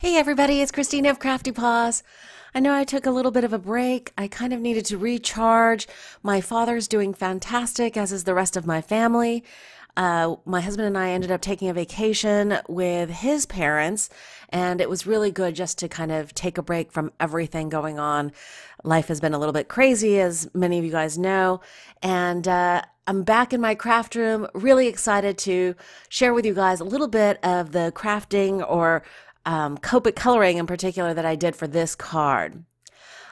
Hey everybody, it's Christina of CraftyPaws. I know I took a little bit of a break. I kind of needed to recharge. My father's doing fantastic, as is the rest of my family. My husband and I ended up taking a vacation with his parents, and it was really good just to kind of take a break from everything going on. Life has been a little bit crazy, as many of you guys know, and I'm back in my craft room, really excited to share with you guys a little bit of the crafting or Copic coloring in particular that I did for this card.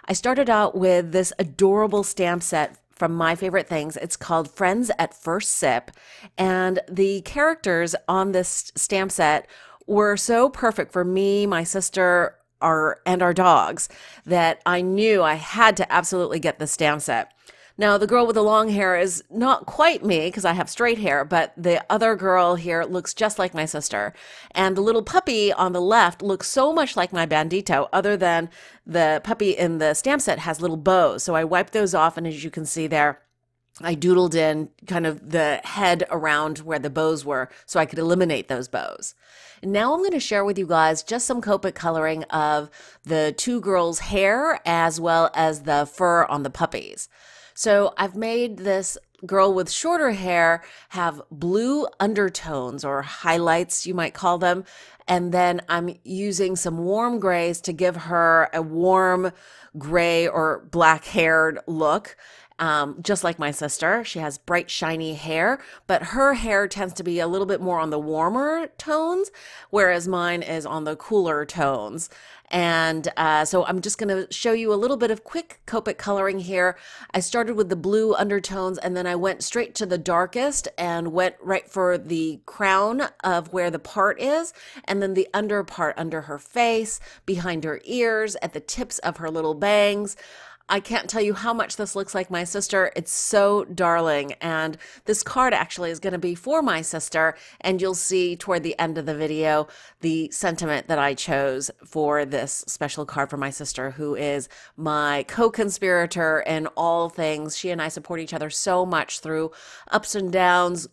I started out with this adorable stamp set from My Favorite Things. It's called Friends at First Sip, and the characters on this stamp set were so perfect for me, my sister, and our dogs that I knew I had to absolutely get the stamp set. Now, the girl with the long hair is not quite me because I have straight hair, but the other girl here looks just like my sister. And the little puppy on the left looks so much like my bandito, other than the puppy in the stamp set has little bows. So I wiped those off, and as you can see there, I doodled in kind of the head around where the bows were so I could eliminate those bows. And now I'm going to share with you guys just some Copic coloring of the two girls' hair as well as the fur on the puppies. So I've made this girl with shorter hair have blue undertones or highlights, you might call them. And then I'm using some warm grays to give her a warm gray or black haired look. Just like my sister. She has bright, shiny hair, but her hair tends to be a little bit more on the warmer tones, whereas mine is on the cooler tones. And so I'm just going to show you a little bit of quick Copic coloring here. I started with the blue undertones, and then I went straight to the darkest and went right for the crown of where the part is, and then the under part under her face, behind her ears, at the tips of her little bangs. I can't tell you how much this looks like my sister. It's so darling. And this card actually is going to be for my sister. And you'll see toward the end of the video the sentiment that I chose for this special card for my sister, who is my co-conspirator in all things. She and I support each other so much through ups and downs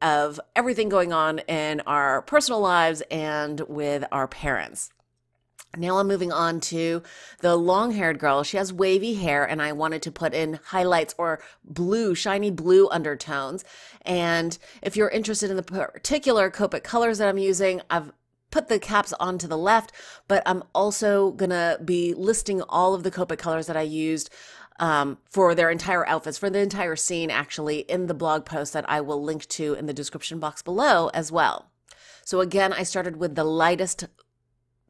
of everything going on in our personal lives and with our parents. Now I'm moving on to the long-haired girl. She has wavy hair, and I wanted to put in highlights or blue, shiny blue undertones. And if you're interested in the particular Copic colors that I'm using, I've put the caps onto the left, but I'm also going to be listing all of the Copic colors that I used for their entire outfits, for the entire scene, actually, in the blog post that I will link to in the description box below as well. So again, I started with the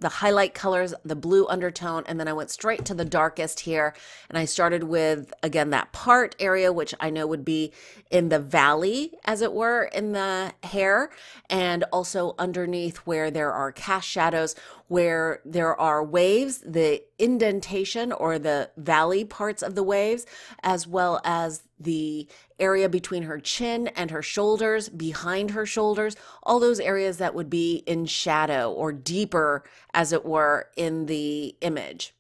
highlight colors, the blue undertone, and then I went straight to the darkest here. And I started with, again, that part area, which I know would be in the valley, as it were, in the hair, and also underneath where there are cast shadows, where there are waves, the indentation or the valley parts of the waves, as well as the area between her chin and her shoulders, behind her shoulders, all those areas that would be in shadow or deeper, as it were, in the image.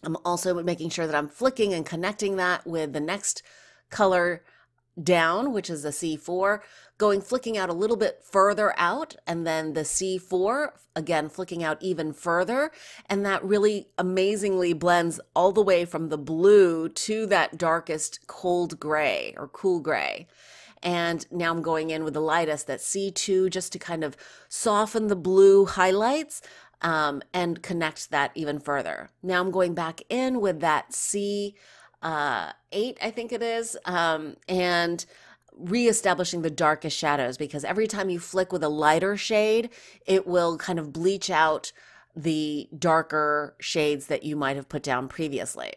I'm also making sure that I'm flicking and connecting that with the next color down, which is the C4, flicking out a little bit further out, and then the C4, again, flicking out even further. And that really amazingly blends all the way from the blue to that darkest cold gray or cool gray. And now I'm going in with the lightest, that C2, just to kind of soften the blue highlights and connect that even further. Now I'm going back in with that C8, I think it is, and reestablishing the darkest shadows, because every time you flick with a lighter shade, it will kind of bleach out the darker shades that you might have put down previously.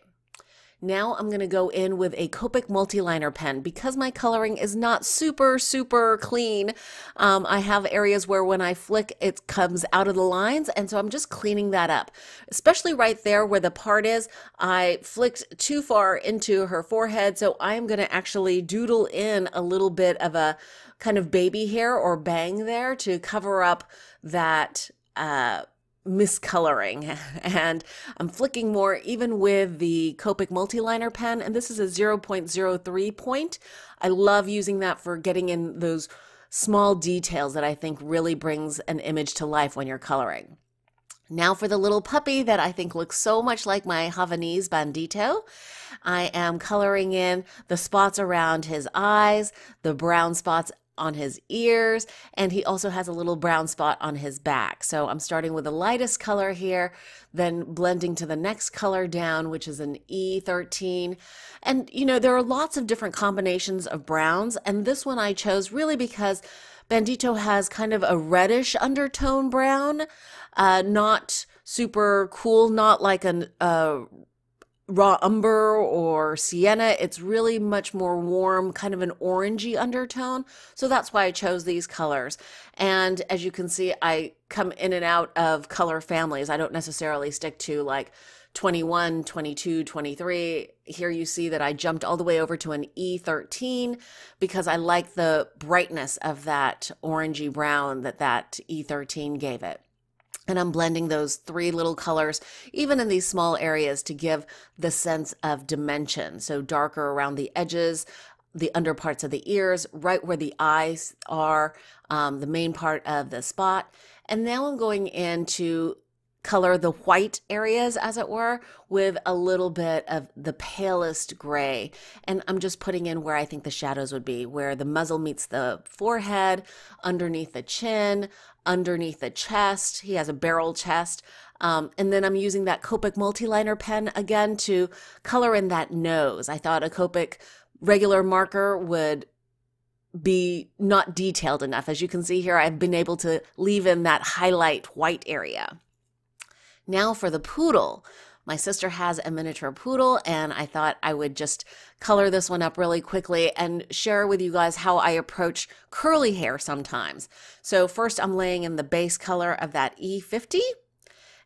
Now I'm going to go in with a Copic multi-liner pen. Because my coloring is not super clean, I have areas where when I flick it comes out of the lines, and so I'm just cleaning that up. Especially right there where the part is, I flicked too far into her forehead, so I am going to actually doodle in a little bit of a kind of baby hair or bang there to cover up that miscoloring. And I'm flicking more even with the Copic multi-liner pen, and this is a 0.03 point. I love using that for getting in those small details that I think really brings an image to life when you're coloring. Now for the little puppy that I think looks so much like my Havanese bandito. I am coloring in the spots around his eyes, the brown spots on his ears, and he also has a little brown spot on his back. So I'm starting with the lightest color here, then blending to the next color down, which is an E13. And you know, there are lots of different combinations of browns, and this one I chose really because Bandito has kind of a reddish undertone brown, not super cool, not like an raw umber or sienna. It's really much more warm, kind of an orangey undertone. So that's why I chose these colors. And as you can see, I come in and out of color families. I don't necessarily stick to like 21, 22, 23. Here you see that I jumped all the way over to an E13 because I like the brightness of that orangey brown that E13 gave it. And I'm blending those three little colors, even in these small areas, to give the sense of dimension. So darker around the edges, the under parts of the ears, right where the eyes are, the main part of the spot. And now I'm going in to color the white areas, as it were, with a little bit of the palest gray. And I'm just putting in where I think the shadows would be, where the muzzle meets the forehead, underneath the chin, underneath the chest. He has a barrel chest. And then I'm using that Copic multiliner pen again to color in that nose. I thought a Copic regular marker would be not detailed enough. As you can see here, I've been able to leave in that highlight white area. Now for the poodle. My sister has a miniature poodle, and I thought I would just color this one up really quickly and share with you guys how I approach curly hair sometimes. So first I'm laying in the base color of that E50,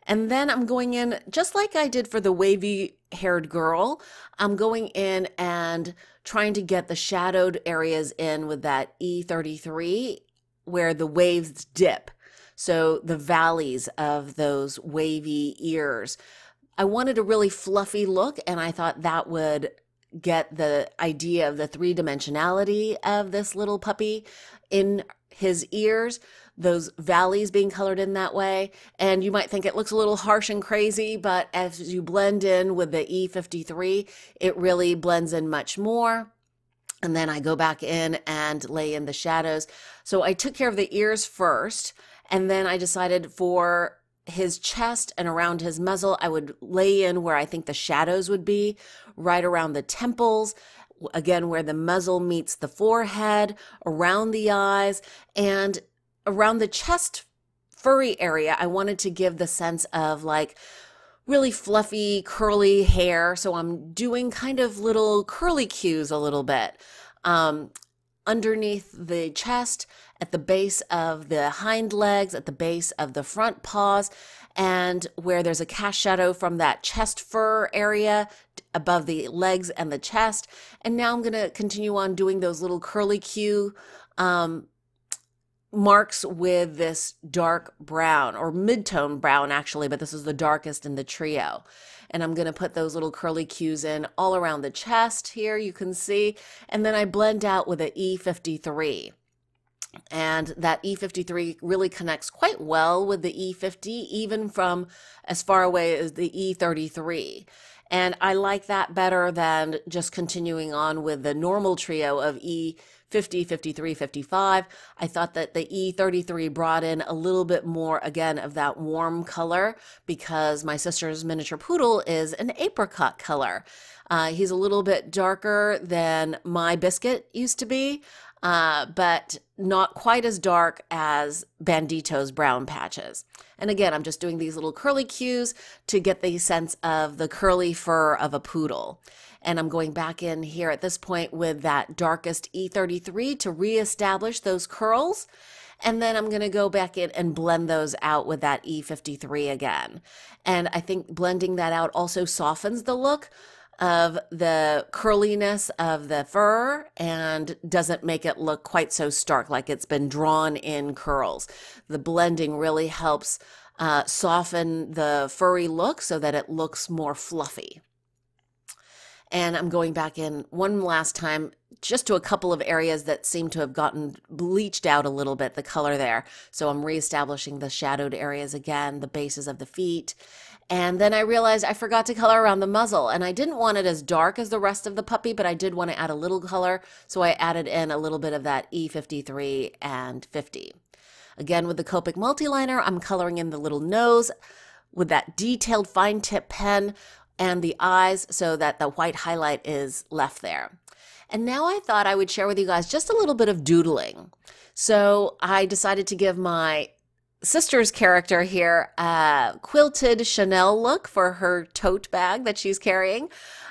and then I'm going in, just like I did for the wavy-haired girl, I'm going in and trying to get the shadowed areas in with that E33 where the waves dip. So the valleys of those wavy ears. I wanted a really fluffy look, and I thought that would get the idea of the three-dimensionality of this little puppy in his ears, those valleys being colored in that way. And you might think it looks a little harsh and crazy, but as you blend in with the E53, it really blends in much more. And then I go back in and lay in the shadows. So I took care of the ears first, and then I decided for his chest and around his muzzle, I would lay in where I think the shadows would be, right around the temples, again, where the muzzle meets the forehead, around the eyes, and around the chest furry area. I wanted to give the sense of like really fluffy, curly hair. So I'm doing kind of little curly cues a little bit. Underneath the chest, at the base of the hind legs, at the base of the front paws, and where there's a cast shadow from that chest fur area above the legs and the chest. And now I'm going to continue on doing those little curly cue marks with this dark brown, or mid-tone brown actually, but this is the darkest in the trio. And I'm going to put those little curly cues in all around the chest here, you can see. And then I blend out with an E53. And that E53 really connects quite well with the E50, even from as far away as the E33. And I like that better than just continuing on with the normal trio of E50, 53, 55. I thought that the E33 brought in a little bit more, again, of that warm color because my sister's miniature poodle is an apricot color. He's a little bit darker than my biscuit used to be, but not quite as dark as Bandito's brown patches. And again, I'm just doing these little curly cues to get the sense of the curly fur of a poodle. And I'm going back in here at this point with that darkest E33 to reestablish those curls. And then I'm going to go back in and blend those out with that E53 again. And I think blending that out also softens the look of the curliness of the fur and doesn't make it look quite so stark, like it's been drawn in curls. The blending really helps soften the furry look so that it looks more fluffy. And I'm going back in one last time just to a couple of areas that seem to have gotten bleached out a little bit, the color there. So I'm reestablishing the shadowed areas again, the bases of the feet. And then I realized I forgot to color around the muzzle, and I didn't want it as dark as the rest of the puppy, but I did want to add a little color, so I added in a little bit of that E53 and 50. Again, with the Copic multiliner, I'm coloring in the little nose with that detailed fine tip pen and the eyes so that the white highlight is left there. And now I thought I would share with you guys just a little bit of doodling. So I decided to give my sister's character here a quilted Chanel look for her tote bag that she's carrying.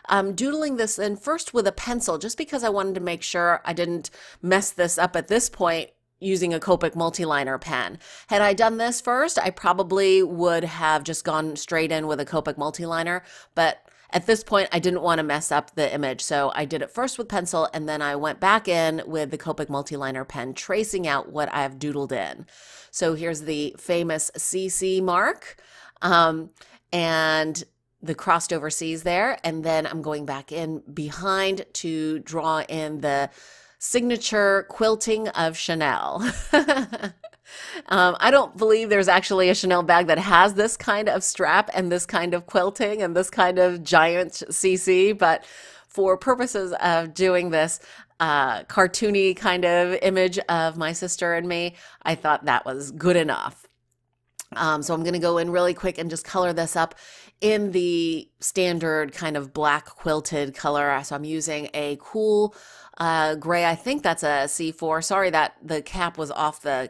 I'm doodling this in first with a pencil just because I wanted to make sure I didn't mess this up at this point using a Copic multiliner pen. Had I done this first, I probably would have just gone straight in with a Copic multiliner, but at this point, I didn't want to mess up the image, so I did it first with pencil, and then I went back in with the Copic multiliner pen, tracing out what I've doodled in. So here's the famous CC mark, and the crossed over C's there, and then I'm going back in behind to draw in the signature quilting of Chanel. I don't believe there's actually a Chanel bag that has this kind of strap and this kind of quilting and this kind of giant CC, but for purposes of doing this cartoony kind of image of my sister and me, I thought that was good enough. So I'm going to go in really quick and just color this up in the standard kind of black quilted color. So I'm using a cool gray. I think that's a C4. Sorry that the cap was off the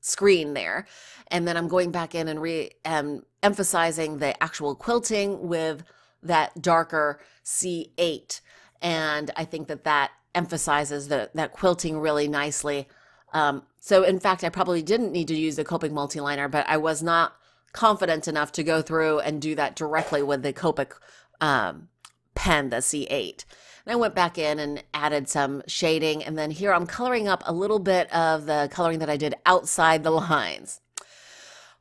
screen there. And then I'm going back in and emphasizing the actual quilting with that darker C8. And I think that that emphasizes that quilting really nicely. So in fact, I probably didn't need to use the Copic multiliner, but I was not confident enough to go through and do that directly with the Copic pen, the C8. And I went back in and added some shading, and then here I'm coloring up a little bit of the coloring that I did outside the lines.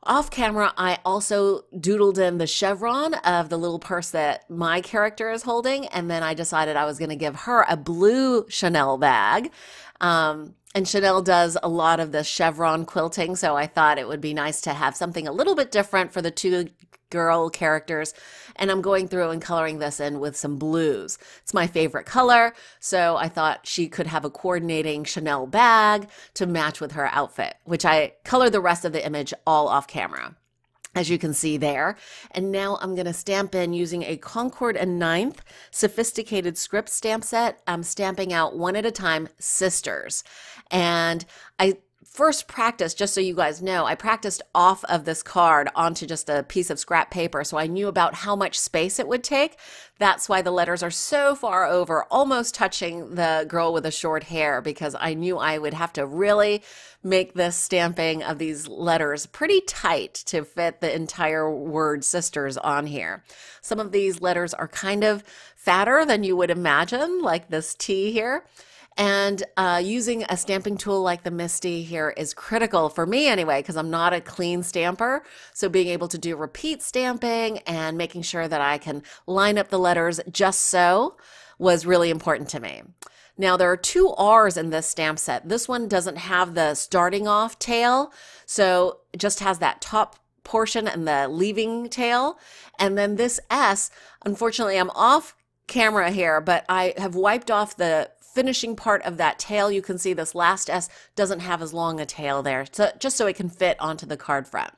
Off camera, I also doodled in the chevron of the little purse that my character is holding, and then I decided I was going to give her a blue Chanel bag. And Chanel does a lot of the chevron quilting, so I thought it would be nice to have something a little bit different for the two girl characters. And I'm going through and coloring this in with some blues. It's my favorite color, so I thought she could have a coordinating Chanel bag to match with her outfit, which I colored the rest of the image all off camera, as you can see there. And now I'm going to stamp in using a Concord and Ninth sophisticated script stamp set. I'm stamping out one at a time, sisters. And I first practiced, just so you guys know, I practiced off of this card onto just a piece of scrap paper, so I knew about how much space it would take. That's why the letters are so far over, almost touching the girl with the short hair, because I knew I would have to really make this stamping of these letters pretty tight to fit the entire word sisters on here. Some of these letters are kind of fatter than you would imagine, like this T here. And using a stamping tool like the Misty here is critical for me anyway, because I'm not a clean stamper. So being able to do repeat stamping and making sure that I can line up the letters just so was really important to me. Now there are two R's in this stamp set. This one doesn't have the starting off tail, so it just has that top portion and the leaving tail. And then this S, unfortunately I'm off camera here, but I have wiped off the finishing part of that tail. You can see this last S doesn't have as long a tail there, so just so it can fit onto the card front.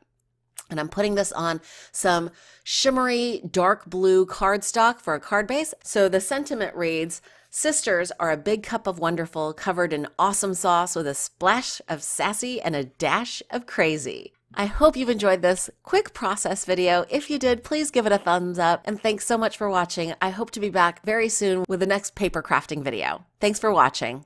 And I'm putting this on some shimmery dark blue cardstock for a card base. So the sentiment reads, sisters are a big cup of wonderful covered in awesome sauce with a splash of sassy and a dash of crazy. I hope you've enjoyed this quick process video. If you did, please give it a thumbs up, and thanks so much for watching. I hope to be back very soon with the next paper crafting video. Thanks for watching.